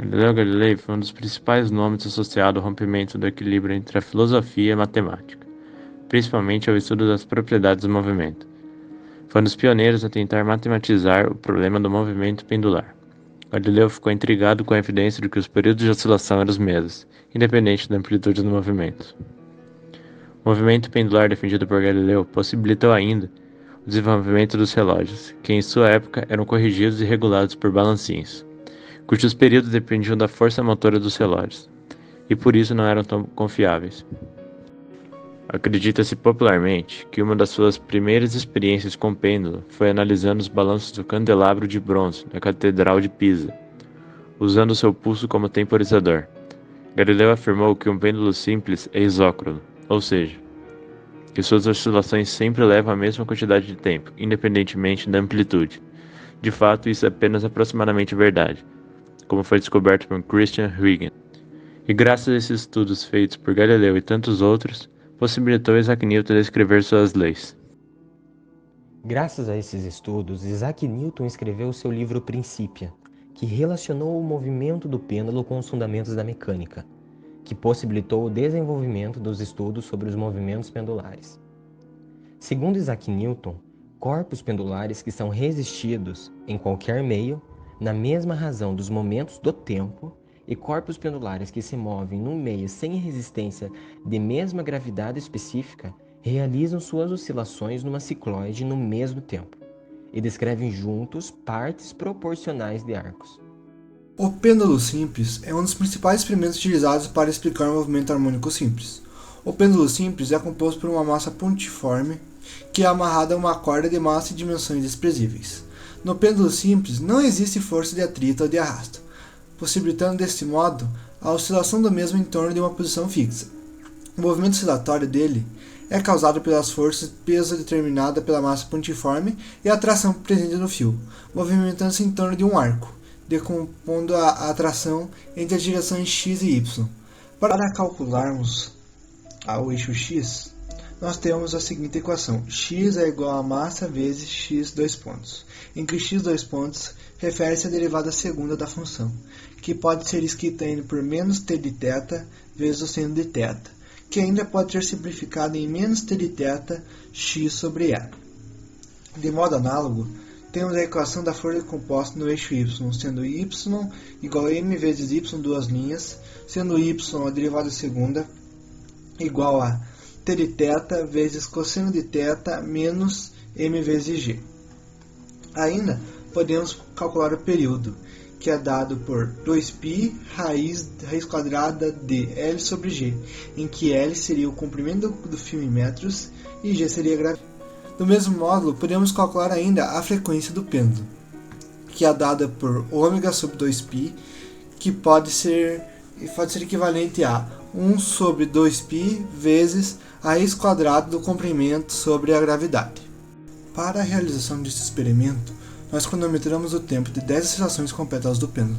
Galileu Galilei foi um dos principais nomes associado ao rompimento do equilíbrio entre a filosofia e a matemática, principalmente ao estudo das propriedades do movimento. Foi um dos pioneiros a tentar matematizar o problema do movimento pendular. Galileu ficou intrigado com a evidência de que os períodos de oscilação eram os mesmos, independente da amplitude do movimento. O movimento pendular defendido por Galileu possibilitou ainda o desenvolvimento dos relógios, que em sua época eram corrigidos e regulados por balancinhos, cujos períodos dependiam da força motora dos relógios, e por isso não eram tão confiáveis. Acredita-se popularmente que uma das suas primeiras experiências com pêndulo foi analisando os balanços do candelabro de bronze da Catedral de Pisa, usando seu pulso como temporizador. Galileu afirmou que um pêndulo simples é isócrono, ou seja, que suas oscilações sempre levam a mesma quantidade de tempo, independentemente da amplitude. De fato, isso é apenas aproximadamente verdade, como foi descoberto por Christian Huygens. E graças a esses estudos feitos por Galileu e tantos outros, possibilitou Isaac Newton descrever suas leis. Graças a esses estudos, Isaac Newton escreveu seu livro Principia, que relacionou o movimento do pêndulo com os fundamentos da mecânica, que possibilitou o desenvolvimento dos estudos sobre os movimentos pendulares. Segundo Isaac Newton, corpos pendulares que são resistidos em qualquer meio, na mesma razão dos momentos do tempo, e corpos pendulares que se movem num meio sem resistência de mesma gravidade específica, realizam suas oscilações numa cicloide no mesmo tempo, e descrevem juntos partes proporcionais de arcos. O pêndulo simples é um dos principais experimentos utilizados para explicar o movimento harmônico simples. O pêndulo simples é composto por uma massa pontiforme que é amarrada a uma corda de massa e dimensões desprezíveis. No pêndulo simples não existe força de atrito ou de arrasto, possibilitando deste modo a oscilação do mesmo em torno de uma posição fixa. O movimento oscilatório dele é causado pelas forças de peso determinada pela massa pontiforme e a atração presente no fio, movimentando-se em torno de um arco, decompondo a atração entre as direções x e y. Para calcularmos o eixo x, nós temos a seguinte equação: x é igual a massa vezes x dois pontos, em que x dois pontos refere-se à derivada segunda da função, que pode ser escrita indo por menos t de θ vezes o seno de θ, que ainda pode ser simplificado em menos t de θ x sobre e. De modo análogo, temos a equação da força composta no eixo y, sendo y igual a m vezes y duas linhas, sendo y a derivada segunda igual a t de θ vezes cosseno de θ menos m vezes g. Ainda podemos calcular o período, que é dado por 2π raiz quadrada de L sobre G, em que L seria o comprimento do fio em metros e G seria a gravidade. Do mesmo modo, podemos calcular ainda a frequência do pêndulo, que é dada por ômega sobre 2π, que pode ser equivalente a 1 sobre 2π vezes a raiz quadrada do comprimento sobre a gravidade. Para a realização deste experimento, nós cronometramos o tempo de 10 oscilações completas do pêndulo,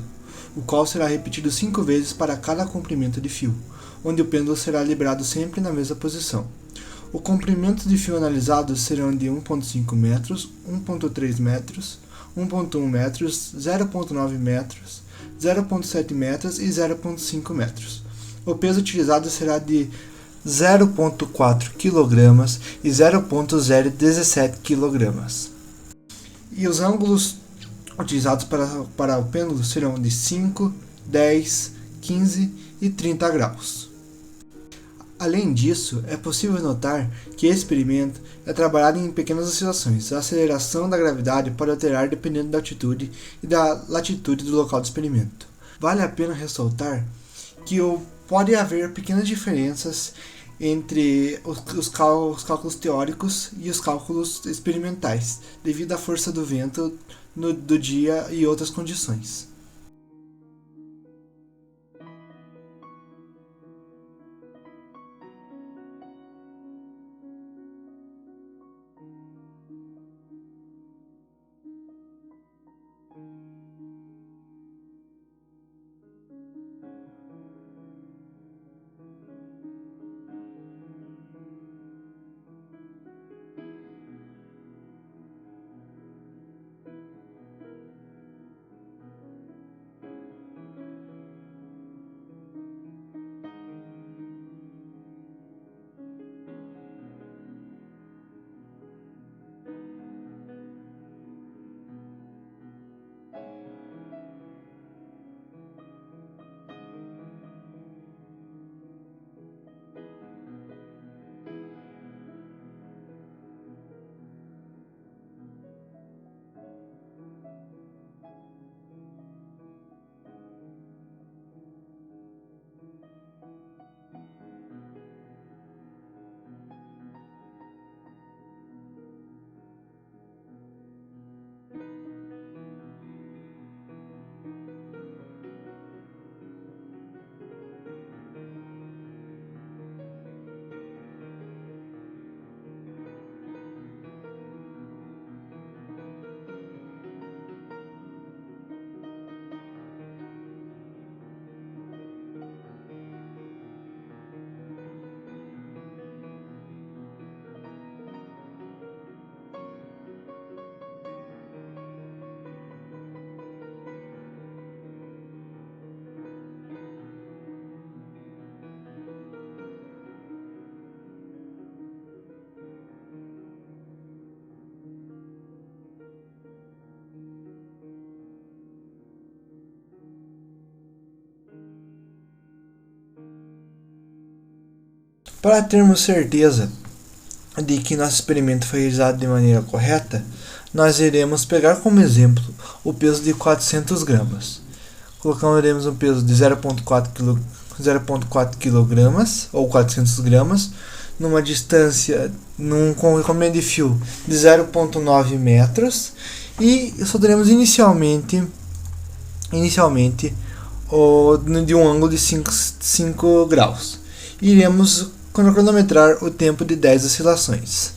o qual será repetido 5 vezes para cada comprimento de fio, onde o pêndulo será liberado sempre na mesma posição. O comprimento de fio analisado serão de 1,5 metros, 1,3 metros, 1,1 metros, 0,9 metros, 0,7 metros e 0,5 metros. O peso utilizado será de 0,4 kg e 0,017 kg. E os ângulos utilizados para o pêndulo serão de 5, 10, 15 e 30 graus. Além disso, é possível notar que esse experimento é trabalhado em pequenas oscilações. A aceleração da gravidade pode alterar dependendo da altitude e da latitude do local do experimento. Vale a pena ressaltar que pode haver pequenas diferenças entre os cálculos teóricos e os cálculos experimentais, devido à força do vento do dia e outras condições. Para termos certeza de que nosso experimento foi realizado de maneira correta, nós iremos pegar como exemplo o peso de 400 gramas. Colocaremos um peso de 0,4 kg ou 400 gramas numa distância, num comprimento de fio de 0,9 metros e soltaremos inicialmente de um ângulo de 5 graus. Iremos cronometrar o tempo de 10 oscilações.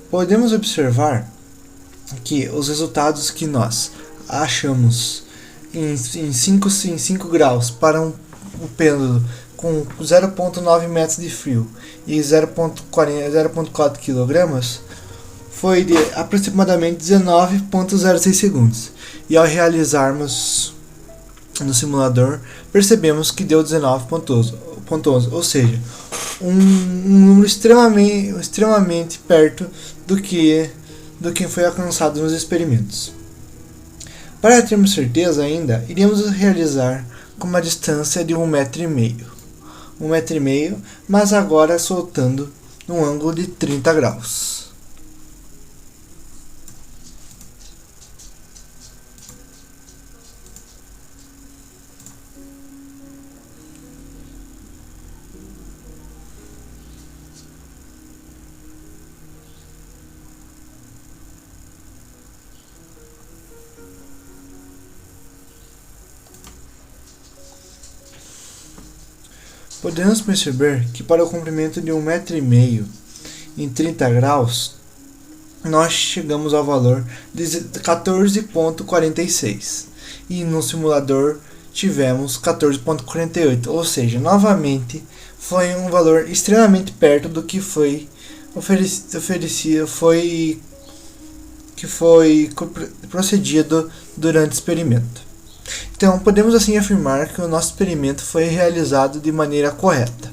Podemos observar que os resultados que nós achamos em 5 graus para um pêndulo com 0,9 metros de fio e 0,4 kg foi de aproximadamente 19,06 segundos. E ao realizarmos no simulador, percebemos que deu 19,11, ou seja, um número extremamente perto do que foi alcançado nos experimentos. Para termos certeza ainda, iríamos realizar com uma distância de 1,5 m. 1,5 m, mas agora soltando num ângulo de 30 graus. Podemos perceber que para o comprimento de 1,5 m em 30 graus, nós chegamos ao valor de 14,46 e no simulador tivemos 14,48, ou seja, novamente foi um valor extremamente perto do que foi procedido durante o experimento. Então, podemos assim afirmar que o nosso experimento foi realizado de maneira correta.